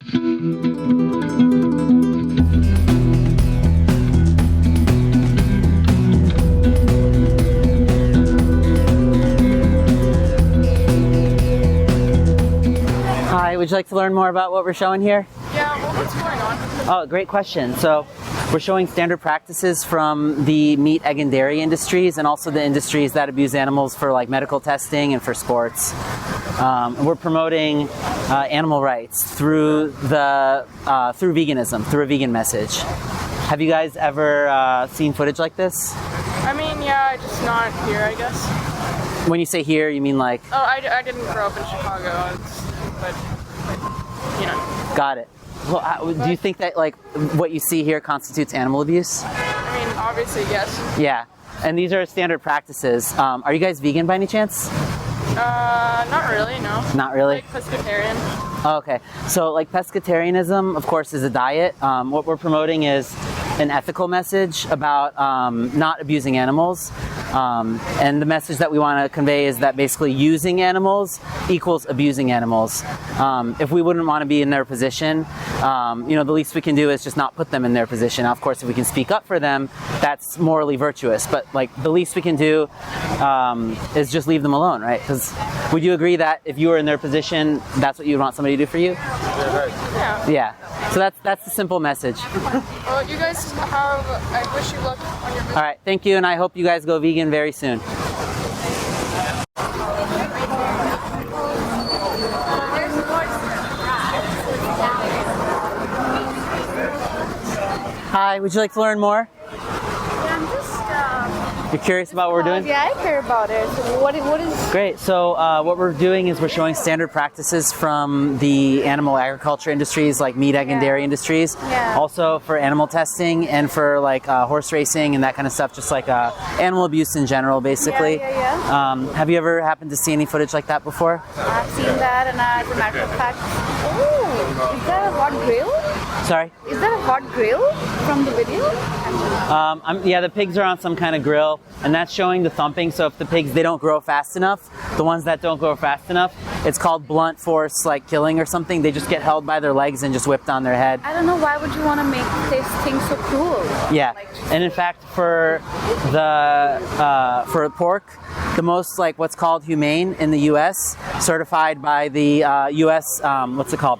Hi, would you like to learn more about what we're showing here? Yeah, well, what's going on? Oh, great question. So we're showing standard practices from the meat, egg, and dairy industries, and also the industries that abuse animals for like medical testing and for sports. We're promoting animal rights through veganism, through a vegan message. Have you guys ever seen footage like this? I mean, yeah, just not here, I guess. When you say here, you mean like? Oh, I didn't grow up in Chicago, but, you know. Got it. Well, do you think that like what you see here constitutes animal abuse? I mean, obviously, yes. Yeah. And these are standard practices. Are you guys vegan by any chance? Not really, no. Not really? Like pescatarian. Oh, okay. So like pescatarianism, of course, is a diet. What we're promoting is an ethical message about not abusing animals. And the message that we want to convey is that basically using animals equals abusing animals. If we wouldn't want to be in their position, the least we can do is just not put them in their position. Now, of course, if we can speak up for them, that's morally virtuous. But like the least we can do is just leave them alone, right? Because would you agree that if you were in their position, that's what you'd want somebody to do for you? Yeah. Yeah. So that's the simple message. Well, you guys have, I wish you luck on your business. All right, thank you, and I hope you guys go vegan very soon. Hi, would you like to learn more? Yeah, I'm just You're curious about what we're doing? yeah, I care about it. So what is Great. So what we're doing is we're showing standard practices from the animal agriculture industries, like meat, egg, and dairy industries. Yeah. Also for animal testing and for like horse racing and that kind of stuff, just like animal abuse in general, basically. Yeah. Have you ever happened to see any footage like that before? I've seen that, and as a matter of fact, oh, is that a hot grill? Sorry? Is that a hot grill from the video? Yeah, the pigs are on some kind of grill, and that's showing the thumping. So if the pigs, they don't grow fast enough, the ones that don't grow fast enough, it's called blunt force like killing or something. They just get held by their legs and just whipped on their head. I don't know, why would you want to make this thing so cruel? Yeah, and in fact, for pork, the most like what's called humane in the U.S., certified by the U.S. What's it called?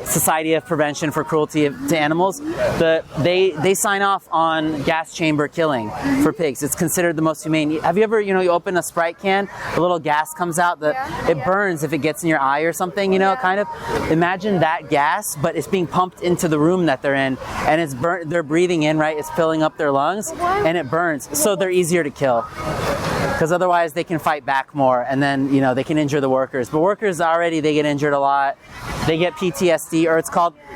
Society of Prevention for Cruelty to Animals. They sign off on gas chamber killing for pigs. It's considered the most humane. Have you ever, you open a Sprite can, a little gas comes out, it burns if it gets in your eye or something, kind of. Imagine that gas, but it's being pumped into the room that they're in, and it's burnt. They're breathing in, right? It's filling up their lungs, and it burns. So they're easier to kill. Because otherwise they can fight back more, and then they can injure the workers. But workers already, they get injured a lot. They get PTSD, or it's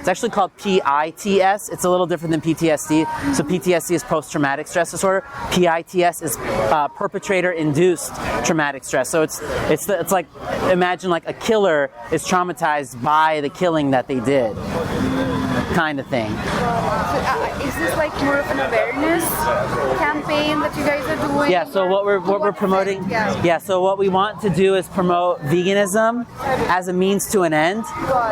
actually called PITS. It's a little different than PTSD. So PTSD is post-traumatic stress disorder. PITS is perpetrator-induced traumatic stress. So it's like, imagine like a killer is traumatized by the killing that they did, kind of thing. So, is this like more of an awareness campaign that you guys are doing? Yeah, so what we're promoting, so what we want to do is promote veganism as a means to an end.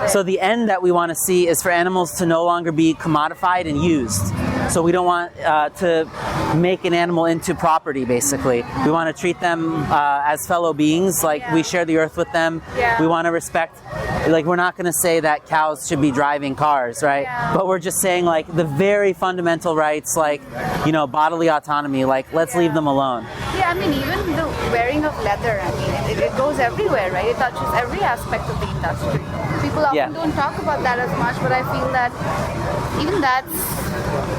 So the end that we want to see is for animals to no longer be commodified and used. So we don't want to make an animal into property, basically. We want to treat them as fellow beings, like we share the earth with them. We want to respect, like we're not going to say that cows should be driving cars, right? But we're just saying like the very fundamental rights, like, bodily autonomy, like let's leave them alone. Yeah, I mean, even the wearing of leather, I mean, it goes everywhere, right? It touches every aspect of the industry. People often don't talk about that as much, but I feel that even that's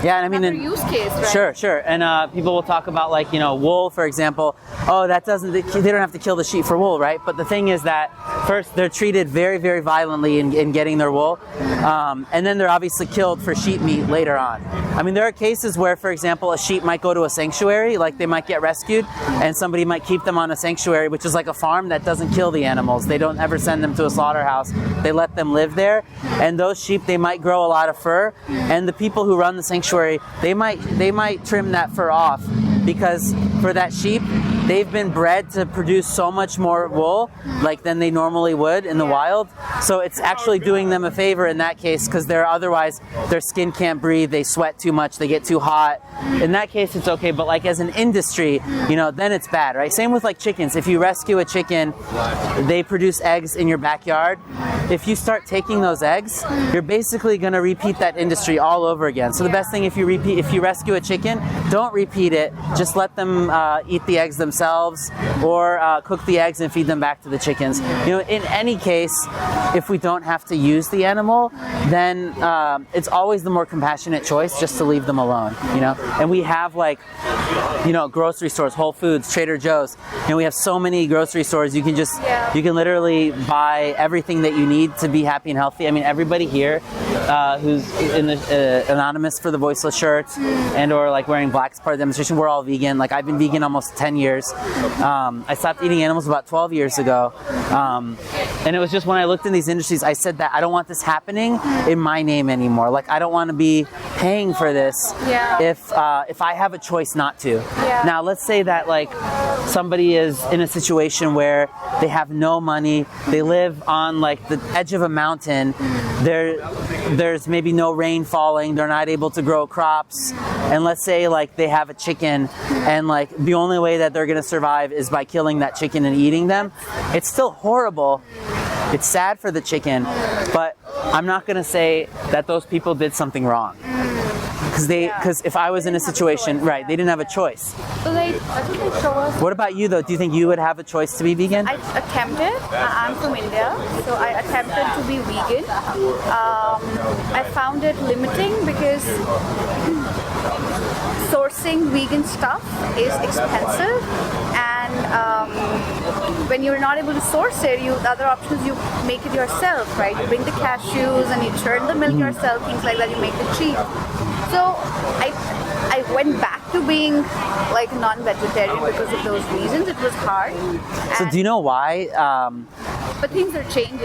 another use case, right? Sure. And people will talk about like, wool, for example. Oh, they don't have to kill the sheep for wool, right? But the thing is that first they're treated very, very violently in getting their wool. And then they're obviously killed for sheep meat later on. I mean, there are cases where, for example, a sheep might go to a sanctuary, like they might get rescued, and somebody might keep them on a sanctuary, which is like a farm that doesn't kill the animals. They don't ever send them to a slaughterhouse. They let them live there. And those sheep, they might grow a lot of fur. And the people who run the sanctuary, they might trim that fur off, because for that sheep, they've been bred to produce so much more wool, like than they normally would in the wild. So it's actually doing them a favor in that case, because they're otherwise their skin can't breathe, they sweat too much, they get too hot. In that case, it's okay. But like as an industry, you know, then it's bad, right? Same with like chickens. If you rescue a chicken, they produce eggs in your backyard. If you start taking those eggs, you're basically going to repeat that industry all over again. So the best thing if you rescue a chicken, don't repeat it. Just let them eat the eggs themselves, or cook the eggs and feed them back to the chickens. You know, in any case, if we don't have to use the animal, then it's always the more compassionate choice just to leave them alone. You know, and we have like, you know, grocery stores, Whole Foods, Trader Joe's. You know, we have so many grocery stores. You can just you can literally buy everything that you need to be happy and healthy. I mean, everybody here who's in the anonymous for the Voiceless shirts and or like wearing black as part of the demonstration, we're all vegan. Like I've been vegan almost 10 years. I stopped eating animals about 12 years ago. And it was just when I looked in these industries, I said that I don't want this happening in my name anymore. Like I don't want to be paying for this if I have a choice not to. Now let's say that like somebody is in a situation where they have no money, they live on like the edge of a mountain, there's maybe no rain falling, they're not able to grow crops, and let's say like they have a chicken and like the only way that they're going to survive is by killing that chicken and eating them. It's still horrible. It's sad for the chicken, but I'm not going to say that those people did something wrong. Because if I was in a situation, right, they didn't have a choice. So I think they show us. What about you though? Do you think you would have a choice to be vegan? I attempted. I'm from India, so I attempted to be vegan. I found it limiting because sourcing vegan stuff is expensive, and when you're not able to source it, the other option is you make it yourself, right? You bring the cashews and you churn the milk yourself, things like that. You make it cheap. So I went back to being like non-vegetarian because of those reasons. It was hard. So do you know why? But things are changing,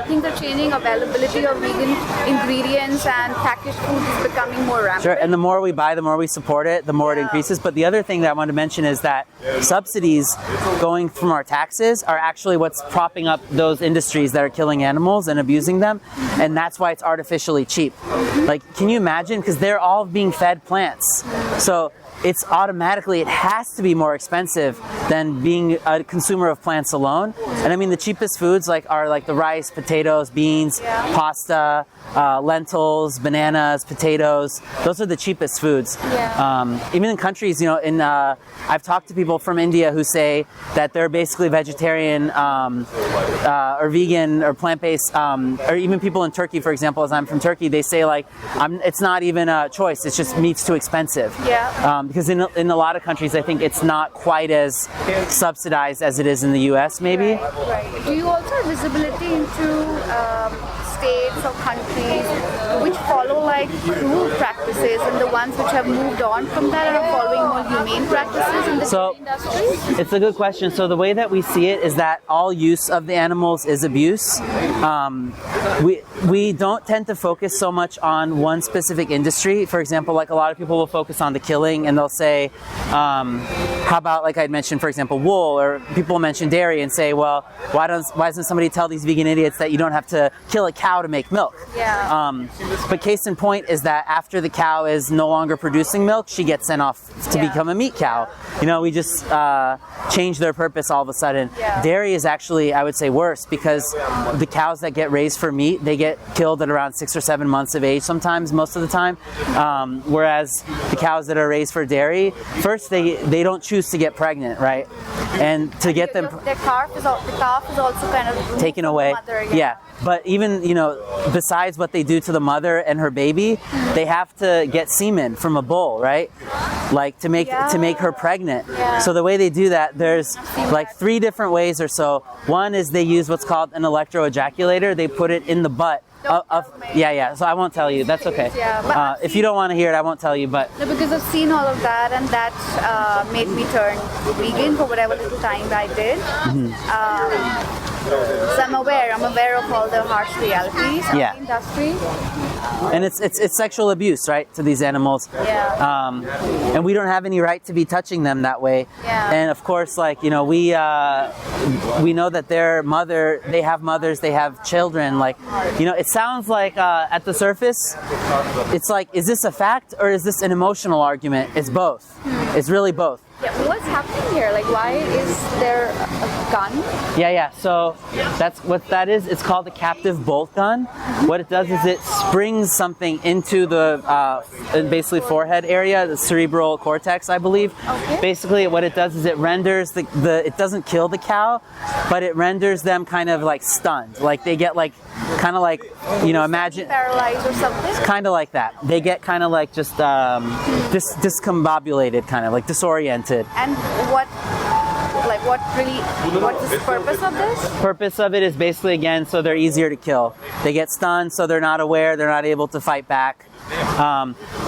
Things are changing. Availability of vegan ingredients and packaged food is becoming more rampant. Sure, and the more we buy, the more we support it, the more it increases. But the other thing that I want to mention is that subsidies going from our taxes are actually what's propping up those industries that are killing animals and abusing them. And that's why it's artificially cheap. Like, can you imagine? Because they're all being fed plants. So it's automatically, it has to be more expensive than being a consumer of plants alone. And I mean, the cheapest foods are like the rice, potatoes, beans, pasta, lentils, bananas, potatoes. Those are the cheapest foods. Even in countries, you know, I've talked to people from India who say that they're basically vegetarian or vegan or plant-based, or even people in Turkey, for example, as I'm from Turkey, they say like, it's not even a choice, it's just meat's too expensive. Because in a lot of countries, I think it's not quite as subsidized as it is in the US, maybe. Right. Do you also have visibility into states or countries which follow like cruel practices and the ones which have moved on from that and are following more humane practices in the industry? It's a good question. So the way that we see it is that all use of the animals is abuse. We don't tend to focus so much on one specific industry. For example, like a lot of people will focus on the killing and they'll say, how about, like I mentioned, for example, wool, or people mention dairy and say, well, why doesn't somebody tell these vegan idiots that you don't have to kill a cow to make milk? But case in point is that after the cow is no longer producing milk, she gets sent off to become a meat cow. You know, we just change their purpose all of a sudden. Dairy is actually, I would say, worse, because the cows that get raised for meat, they get killed at around 6 or 7 months of age sometimes, most of the time. Whereas the cows that are raised for dairy, first they don't choose to get pregnant, right? And to get them, the calf is also kind of taken away. But even, you know, besides what they do to the mother and her baby, they have to get semen from a bull, right? Like to make her pregnant. So the way they do that, there's like 3 different ways or so. One is they use what's called an electroejaculator. They put it in the butt. So I won't tell you. That's okay. If you don't want to hear it, I won't tell you. But no, because I've seen all of that, and that made me turn vegan for whatever little time I did. So I'm aware of all the harsh realities of Yeah. the industry. And it's sexual abuse, right, to these animals. Yeah. And we don't have any right to be touching them that way. Yeah. And of course, like, you know, we know that they have mothers, they have children. Like, you know, it sounds like at the surface, it's like, is this a fact or is this an emotional argument? It's both. It's really both. Yeah, what's happening here? Like, why is there a gun? Yeah. So that's what that is. It's called a captive bolt gun. What it does is it springs something into the basically forehead area, the cerebral cortex, I believe. Okay. Basically, what it does is it renders it doesn't kill the cow, but it renders them kind of like stunned. Like they get like kind of like, you know, imagine Paralyzed or something? kind of like that. They get kind of like just discombobulated, kind of like disoriented. And what's the purpose of this? Purpose of it is basically, again, so they're easier to kill. They get stunned, so they're not aware, they're not able to fight back.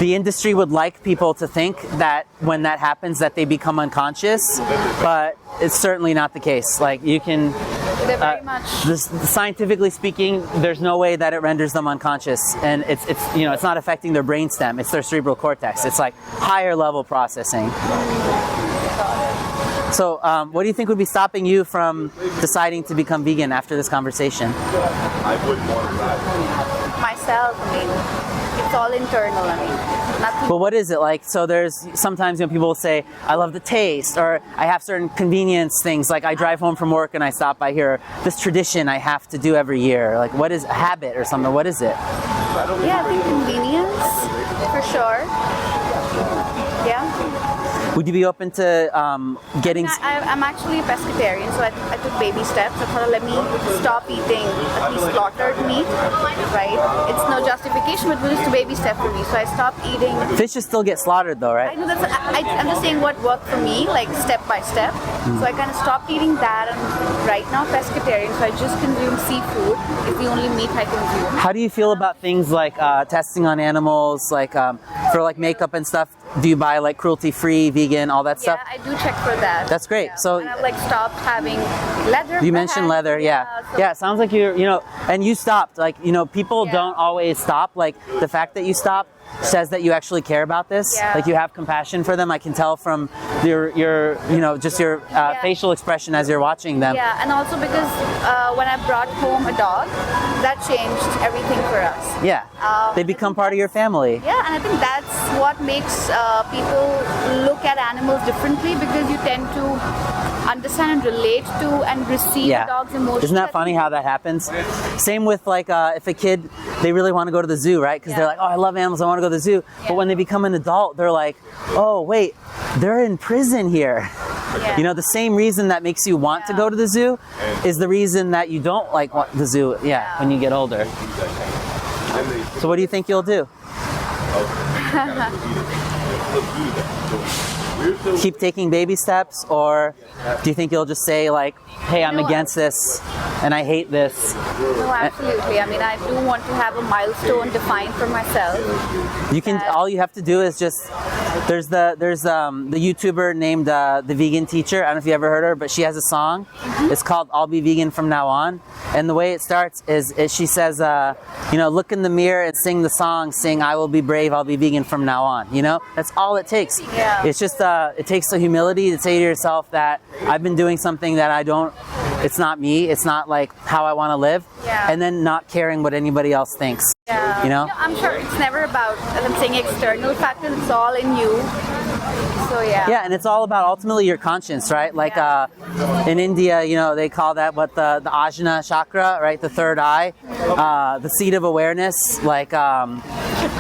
The industry would like people to think that when that happens that they become unconscious, but it's certainly not the case. Like, you can They're very much. scientifically speaking, there's no way that it renders them unconscious, and it's you know, it's not affecting their brainstem. It's their cerebral cortex. It's like higher level processing. So, what do you think would be stopping you from deciding to become vegan after this conversation? Myself, I mean, it's all internal. I mean, nothing. But what is it like? So there's sometimes, you know, people will say, I love the taste, or I have certain convenience things, like I drive home from work and I stop by here, this tradition I have to do every year. Like, what is a habit or something? What is it? Yeah, I think convenience, for sure. Yeah. Would you be open to getting... I'm actually a pescatarian, so I took baby steps. I thought, let me stop eating at least slaughtered meat, right? It's no justification, but it was just a baby step for me. So I stopped eating. Fishes still get slaughtered though, I right? know I'm just saying what worked for me, like step by step. So I kind of stopped eating that, and right now pescatarian. So I just consume seafood. It's the only meat I consume. How do you feel about things like testing on animals, like for like makeup and stuff? Do you buy like cruelty-free, vegan, all that stuff? Yeah, I do check for that. That's great. Yeah. So and I've like stopped having leather. you mentioned leather, yeah. So Yeah, it sounds like you know, and you stopped. Like, you know, people Yeah. don't always stop. Like, the fact that you stopped says that you actually care about this. Yeah. Like, you have compassion for them. I can tell from your you know, just your facial expression as you're watching them. Yeah, and also because when I brought home a dog, that changed everything for us. Yeah. They become part of your family. Yeah, and I think that's what makes people look at animals differently, because you tend to understand and relate to and receive the dog's emotions. Isn't that funny how that happens? Same with like if a kid, they really want to go to the zoo, right? Because they're like, oh, I love animals, I want to go to the zoo. But when they become an adult, they're like, oh, wait, they're in prison here. Yeah. You know, the same reason that makes you want to go to the zoo is the reason that you don't like the zoo, when you get older. So what do you think you'll do? Keep taking baby steps, or do you think you'll just say like, hey, I'm against this and I hate this? No, absolutely. I mean, I do want to have a milestone defined for myself. You can. All you have to do is just. There's the YouTuber named the Vegan Teacher. I don't know if you ever heard her, but she has a song. It's called "I'll Be Vegan from Now On," and the way it starts is she says, you know, look in the mirror and sing the song. Sing, "I will be brave. I'll be vegan from now on." You know, that's all it takes. Yeah. It's just it takes the humility to say to yourself that I've been doing something that I don't. It's not me. It's not like how I want to live. Yeah. And then not caring what anybody else thinks. Yeah. You know? I'm sure it's never about, as I'm saying, external factors. It's all in you. So yeah. Yeah, and it's all about ultimately your conscience, right? Like in India, you know, they call that what the Ajna chakra, right? The third eye, the seat of awareness. Like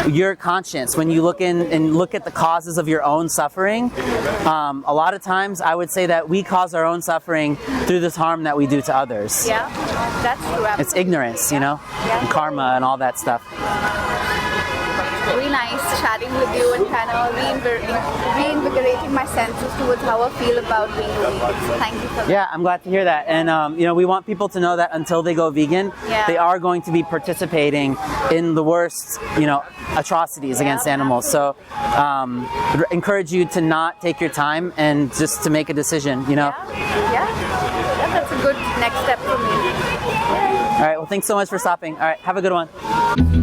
your conscience. When you look in and look at the causes of your own suffering, a lot of times I would say that we cause our own suffering through this harm that we do to others. Yeah, that's true. Absolutely. It's ignorance, you know, and karma and all that stuff. Really nice chatting with you and kind of reinvigorating my senses towards how I feel about being a vegan. So thank you for that. Yeah, I'm glad to hear that. And, you know, we want people to know that until they go vegan, they are going to be participating in the worst, you know, atrocities against animals. So encourage you to not take your time and just to make a decision, you know? Yeah. that's a good next step for me. All right. Well, thanks so much for stopping. All right. Have a good one.